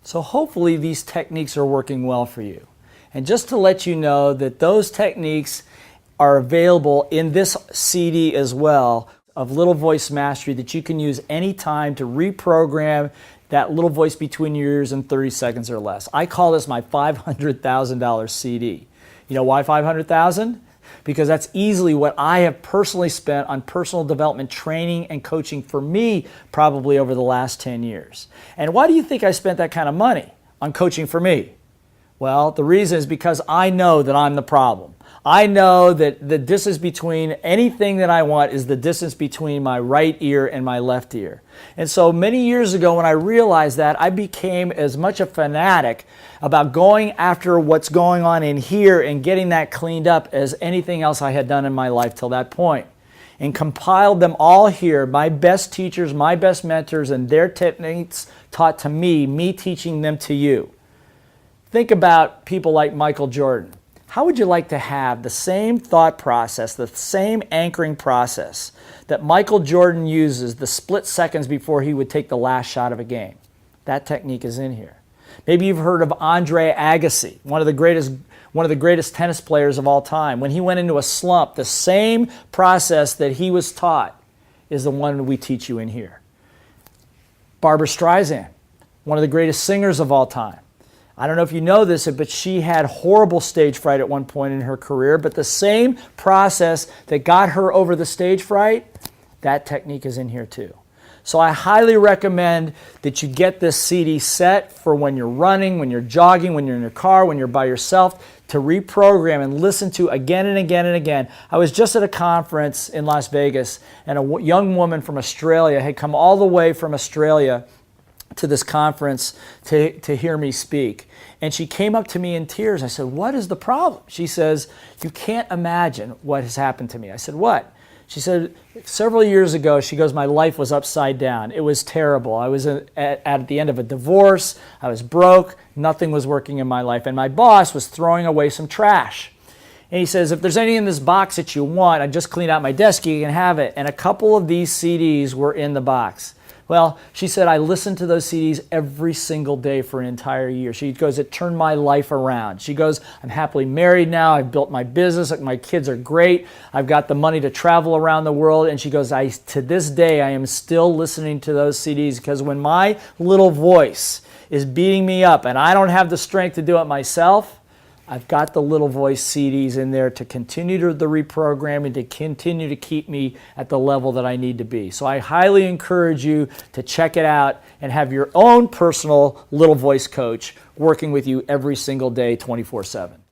So hopefully these techniques are working well for you. And just to let you know that those techniques are available in this CD as well of Little Voice Mastery that you can use anytime to reprogram that little voice between your ears in 30 seconds or less. I call this my $500,000 CD. You know why 500,000? Because that's easily what I have personally spent on personal development training and coaching for me probably over the last 10 years. And why do you think I spent that kind of money on coaching for me? Well, the reason is because I know that I'm the problem. I know that the distance between anything that I want is the distance between my right ear and my left ear. And so many years ago when I realized that, I became as much a fanatic about going after what's going on in here and getting that cleaned up as anything else I had done in my life till that point. And compiled them all here, my best teachers, my best mentors, and their techniques taught to me teaching them to you. Think about people like Michael Jordan. How would you like to have the same thought process, the same anchoring process that Michael Jordan uses the split seconds before he would take the last shot of a game? That technique is in here. Maybe you've heard of Andre Agassi, one of the greatest tennis players of all time. When he went into a slump, the same process that he was taught is the one we teach you in here. Barbra Streisand, one of the greatest singers of all time. I don't know if you know this, but she had horrible stage fright at one point in her career, but the same process that got her over the stage fright, that technique is in here too. So I highly recommend that you get this CD set for when you're running, when you're jogging, when you're in your car, when you're by yourself, to reprogram and listen to again and again and again. I was just at a conference in Las Vegas, and a young woman from Australia had come all the way from Australia to this conference to hear me speak. And she came up to me in tears. I said, "What is the problem?" She says, "You can't imagine what has happened to me." I said, "What?" She said, "Several years ago," she goes, "my life was upside down. It was terrible. I was at the end of a divorce. I was broke. Nothing was working in my life. And my boss was throwing away some trash. And he says, if there's anything in this box that you want, I just cleaned out my desk, you can have it." And a couple of these CDs were in the box. Well, she said, I listened to those CDs every single day for an entire year. She goes, it turned my life around. She goes, I'm happily married now. I've built my business. My kids are great. I've got the money to travel around the world. And she goes, to this day, I am still listening to those CDs because when my little voice is beating me up and I don't have the strength to do it myself, I've got the Little Voice CDs in there to continue the reprogramming, to continue to keep me at the level that I need to be. So I highly encourage you to check it out and have your own personal Little Voice coach working with you every single day, 24/7.